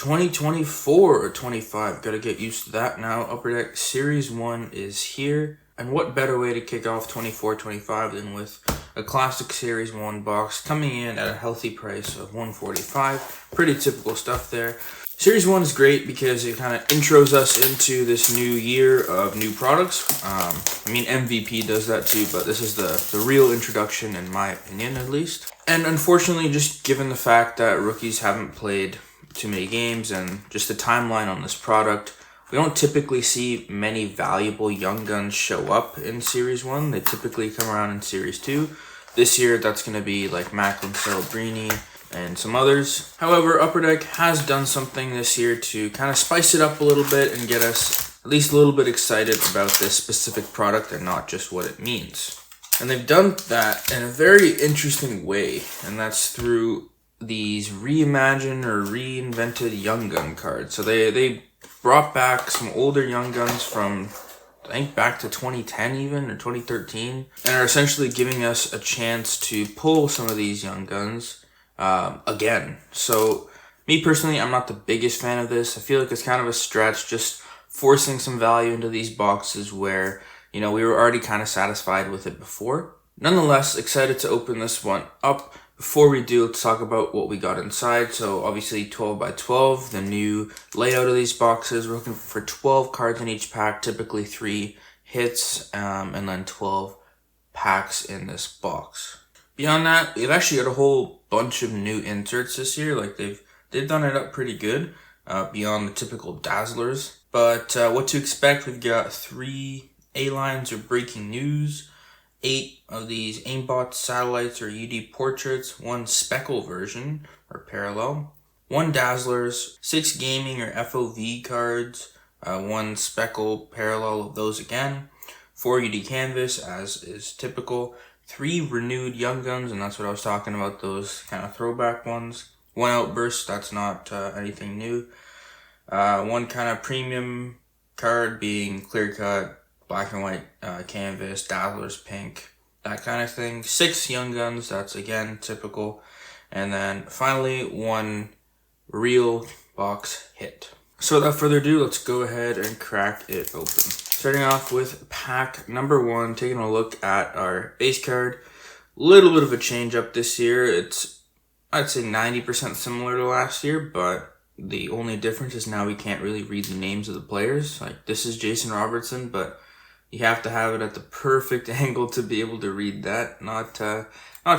2024 or 25. Gotta get used to that now. Upper Deck Series 1 is here. And what better way to kick off 24-25 than with a classic Series 1 box coming in at a healthy price of $145. Pretty typical stuff there. Series 1 is great because it kind of intros us into this new year of new products. MVP does that too, but this is the real introduction in my opinion at least. And unfortunately, just given the fact that rookies haven't played too many games and just the timeline on this product, we don't typically see many valuable young guns show up in Series 1. They typically come around in Series 2. This year, that's going to be like Macklin Celebrini and some others. However, Upper Deck has done something this year to kind of spice it up a little bit and get us at least a little bit excited about this specific product and not just what it means. And they've done that in a very interesting way, and that's through these reimagined or reinvented Young Gun cards. So they brought back some older Young Guns from, I think, back to 2010 even, or 2013, and are essentially giving us a chance to pull some of these Young Guns again. So me personally, I'm not the biggest fan of this. I feel like it's kind of a stretch, just forcing some value into these boxes where, we were already kind of satisfied with it before. Nonetheless, excited to open this one up. Before we do, let's talk about what we got inside. So obviously 12 by 12, the new layout of these boxes. We're looking for 12 cards in each pack, typically 3 hits, and then 12 packs in this box. Beyond that, we've actually got a whole bunch of new inserts this year. Like they've done it up pretty good, beyond the typical Dazzlers. But what to expect, we've got 3 A-lines or breaking news, 8 of these aimbot satellites or UD portraits, 1 speckle version or parallel, 1 Dazzlers, 6 gaming or FOV cards, 1 speckle parallel of those again, 4 UD canvas as is typical, 3 renewed Young Guns, and that's what I was talking about, those kind of throwback ones, 1 outburst, that's not anything new, 1 kind of premium card being clear cut, black and white canvas, Dazzlers pink, that kind of thing. 6 Young Guns, that's again typical. And then finally 1 real box hit. So without further ado, let's go ahead and crack it open. Starting off with pack number 1, taking a look at our base card. Little bit of a change up this year. It's, I'd say 90% similar to last year, but the only difference is now we can't really read the names of the players. Like this is Jason Robertson, but you have to have it at the perfect angle to be able to read that. Not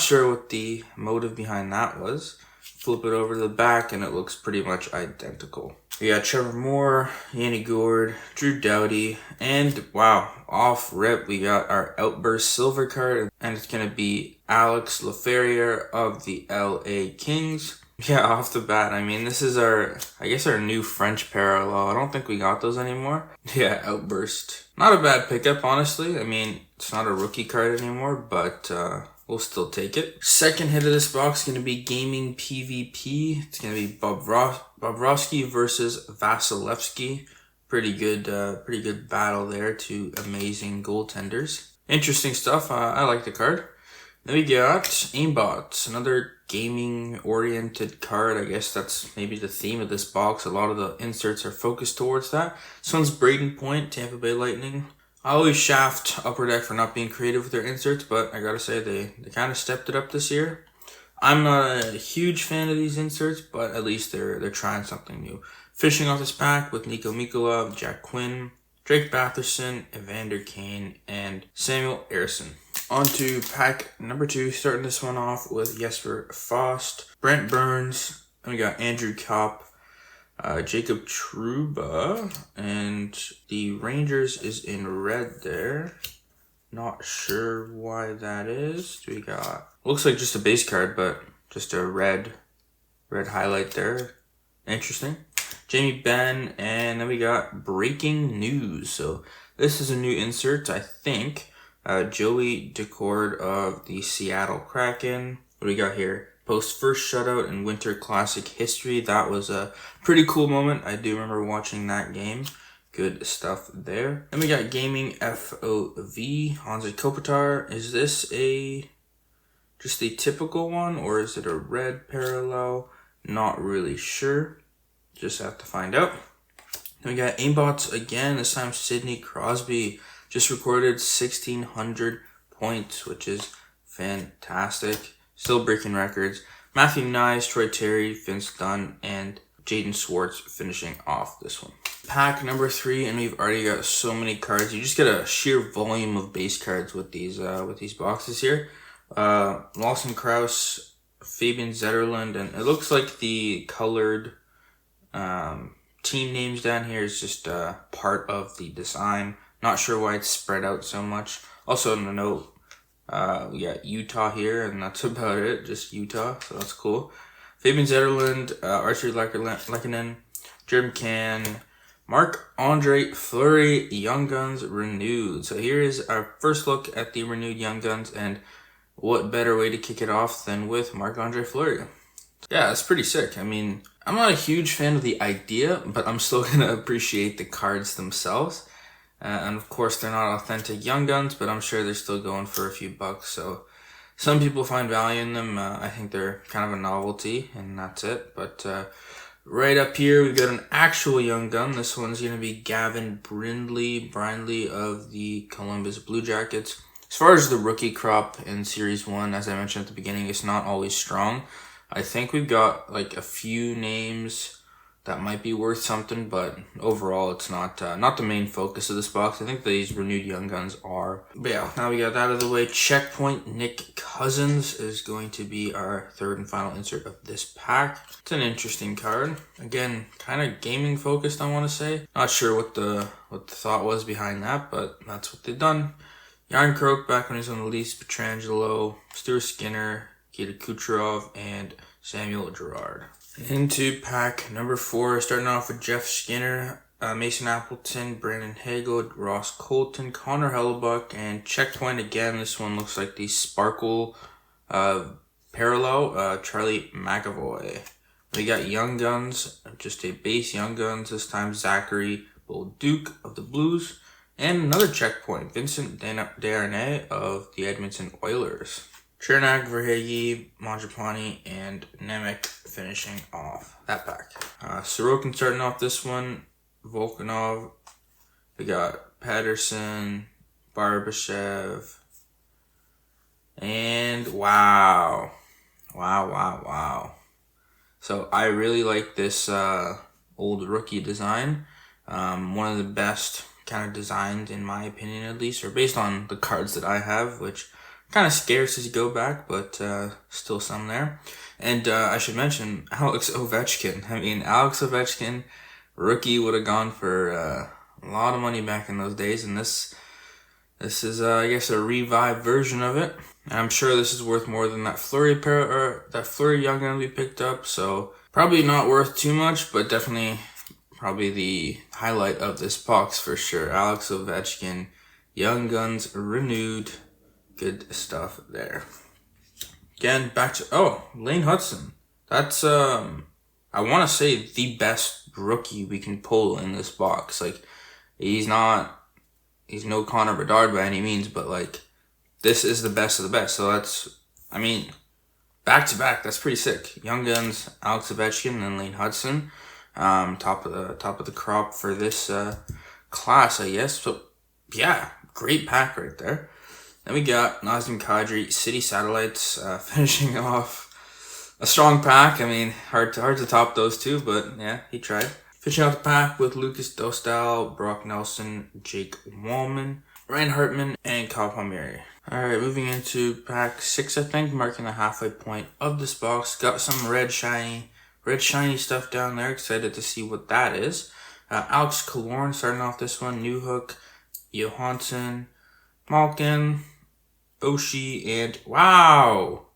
sure what the motive behind that was. Flip it over to the back and it looks pretty much identical. We got Trevor Moore, Yanni Gourde, Drew Doughty, and wow, off rip we got our Outburst Silver card, and it's going to be Alex Laferriere of the LA Kings. Yeah, off the bat, I mean, this is our new French parallel. I don't think we got those anymore. Yeah, Outburst. Not a bad pickup, honestly. I mean, it's not a rookie card anymore, but we'll still take it. Second hit of this box is going to be Gaming PvP. It's going to be Bobrovsky versus Vasilevsky. Pretty good battle there. 2 amazing goaltenders. Interesting stuff. I like the card. Then we got Aimbots, another gaming-oriented card. I guess that's maybe the theme of this box. A lot of the inserts are focused towards that. This one's Braden Point, Tampa Bay Lightning. I always shaft Upper Deck for not being creative with their inserts, but I gotta say they kind of stepped it up this year. I'm not a huge fan of these inserts, but at least they're trying something new. Finishing off this pack with Nico Mikolov, Jack Quinn, Drake Batherson, Evander Kane, and Samuel Ersson. On to pack number 2, starting this one off with Jesper Fast, Brent Burns, and we got Andrew Kopp, Jacob Trouba, and the Rangers is in red there. Not sure why that is. We got, looks like just a base card, but just a red highlight there. Interesting. Jamie Benn, and then we got breaking news. So this is a new insert, I think. Joey Decord of the Seattle Kraken. What do we got here? Post first shutout in Winter Classic history. That was a pretty cool moment. I do remember watching that game. Good stuff there. Then we got Gaming FOV. Hansi Kopitar. Is this just the typical one, or is it a red parallel? Not really sure. Just have to find out. Then we got aimbots again, this time Sidney Crosby. Just recorded 1,600 points, which is fantastic. Still breaking records. Matthew Nyes, Troy Terry, Vince Dunn, and Jaden Schwartz finishing off this one. Pack number 3, and we've already got so many cards. You just get a sheer volume of base cards with these boxes here. Lawson Krause, Fabian Zetterlund, and it looks like the colored team names down here is just part of the design. Not sure why it's spread out so much. Also, on the note, we got Utah here, and that's about it. Just Utah, so that's cool. Fabian Zetterlund, Archie Lekanen, Jared McCann, Marc-Andre Fleury, Young Guns renewed. So here is our first look at the renewed Young Guns, and what better way to kick it off than with Marc-Andre Fleury? Yeah, that's pretty sick. I mean, I'm not a huge fan of the idea, but I'm still going to appreciate the cards themselves. And of course, they're not authentic Young Guns, but I'm sure they're still going for a few bucks. So some people find value in them. I think they're kind of a novelty, and that's it. But right up here, we've got an actual Young Gun. This one's going to be Gavin Brindley of the Columbus Blue Jackets. As far as the rookie crop in Series 1, as I mentioned at the beginning, it's not always strong. I think we've got like a few names that might be worth something, but overall it's not the main focus of this box. I think these renewed Young Guns are. But yeah, now we got that out of the way. Checkpoint Nick Cousins is going to be our third and final insert of this pack. It's an interesting card. Again, kind of gaming focused, I want to say. Not sure what the thought was behind that, but that's what they've done. Yarn Croak back when he was on the Leafs, Pietrangelo, Stuart Skinner, Nikita Kucherov, and Samuel Girard. Into pack number 4, starting off with Jeff Skinner, Mason Appleton, Brandon Hagel, Ross Colton, Connor Hellebuck, and Checkpoint again. This one looks like the Sparkle parallel, Charlie McAvoy. We got Young Guns, just a base Young Guns, this time Zachary Bolduc of the Blues, and another Checkpoint, Vincent Desharnais of the Edmonton Oilers. Chernak, Verhaeghe, Mangiapane, and Nemec finishing off that pack. Sorokin starting off this one. Volkanov. We got Patterson, Barbashev. And wow. So I really like this old rookie design. One of the best kind of designs in my opinion, at least, or based on the cards that I have, which kind of scarce as you go back, but still some there. And I should mention Alex Ovechkin. I mean, Alex Ovechkin, rookie, would have gone for a lot of money back in those days. And this is, I guess, a revived version of it. And I'm sure this is worth more than that Fleury Young Gun we picked up. So probably not worth too much, but definitely probably the highlight of this box for sure. Alex Ovechkin, Young Guns renewed. Good stuff there. Again, back to Lane Hutson. That's I want to say the best rookie we can pull in this box. Like, he's no Connor Bedard by any means, but like, this is the best of the best. So that's, I mean, back to back. That's pretty sick. Young Guns, Alex Ovechkin, and Lane Hutson. Top of the crop for this class, I guess. So yeah, great pack right there. Then we got Nazem Kadri, City Satellites, finishing off a strong pack. I mean, hard to top those two, but yeah, he tried. Finishing out the pack with Lucas Dostal, Brock Nelson, Jake Wallman, Ryan Hartman, and Kyle Palmieri. Alright, moving into pack 6, I think, marking the halfway point of this box. Got some red shiny stuff down there. Excited to see what that is. Alex Killorn starting off this one. Newhook, Johansson, Malkin, Oshie, and wow!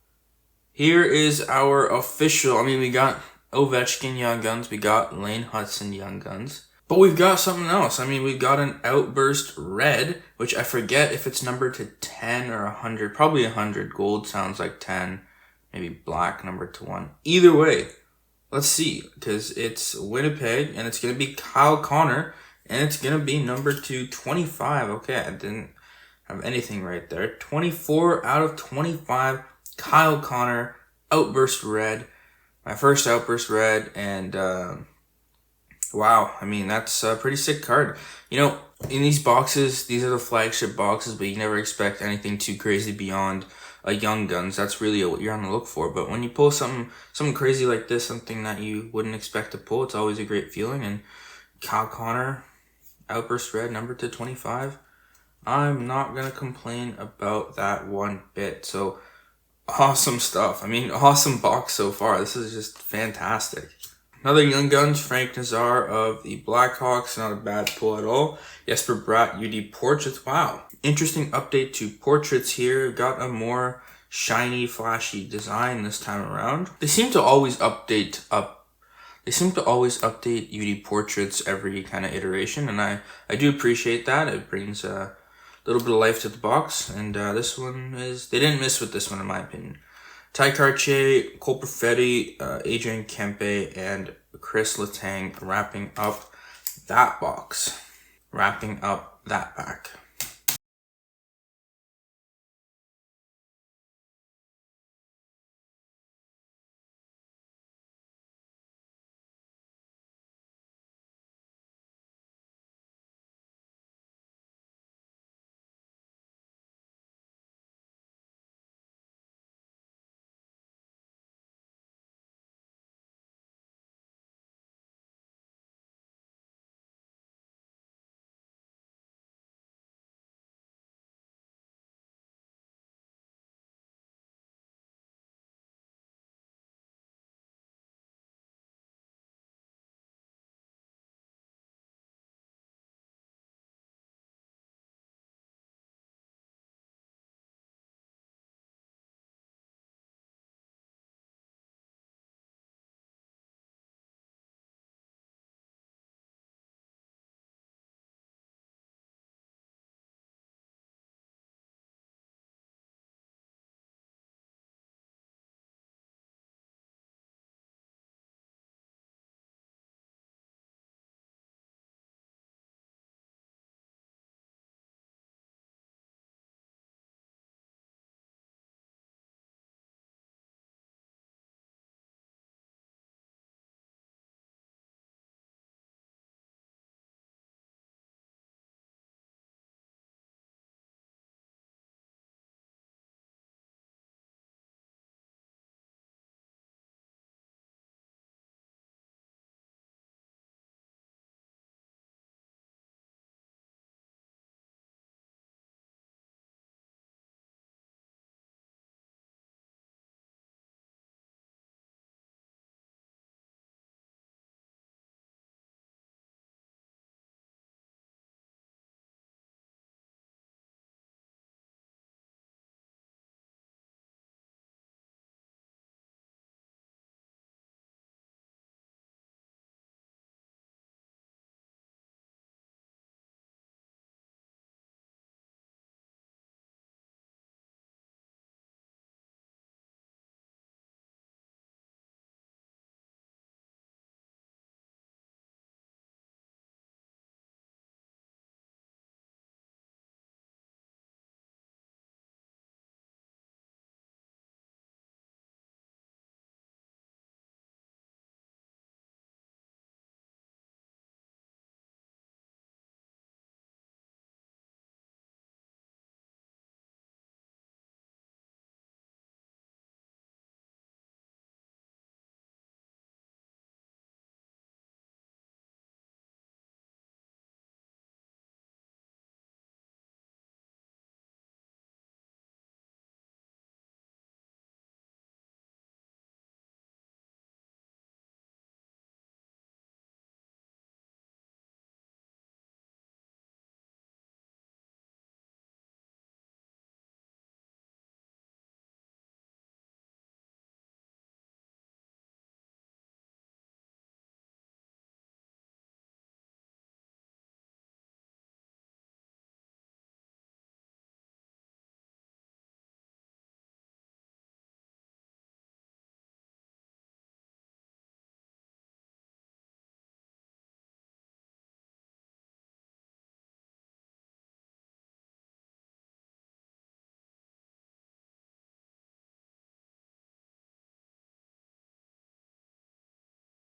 Here is our official, we got Ovechkin Young Guns, we got Lane Hutson Young Guns, but we've got something else. We've got an Outburst Red, which I forget if it's numbered to 10 or 100, probably 100. Gold sounds like 10, maybe black numbered to 1. Either way, let's see, because it's Winnipeg, and it's going to be Kyle Connor, and it's going to be numbered to 25. Okay, I didn't have anything right there. 24 out of 25, Kyle Connor, Outburst Red. My first Outburst Red, and Wow, I mean, that's a pretty sick card. You know, in these boxes, these are the flagship boxes, but you never expect anything too crazy beyond a Young Guns. That's really what you're on the look for. But when you pull something crazy like this, something that you wouldn't expect to pull, it's always a great feeling. And Kyle Connor, Outburst Red, number to 25. I'm not going to complain about that one bit. So, awesome stuff. I mean, awesome box so far. This is just fantastic. Another Young Guns, Frank Nazar of the Blackhawks. Not a bad pull at all. Jesper Bratt, UD Portraits. Wow. Interesting update to Portraits here. Got a more shiny, flashy design this time around. They seem to always update UD Portraits every kind of iteration, and I do appreciate that. It brings a little bit of life to the box, and this one they didn't miss with this one in my opinion. Ty Cartier, Cole Perfetti, Adrian Kempe, and Chris Letang wrapping up that box. Wrapping up that pack.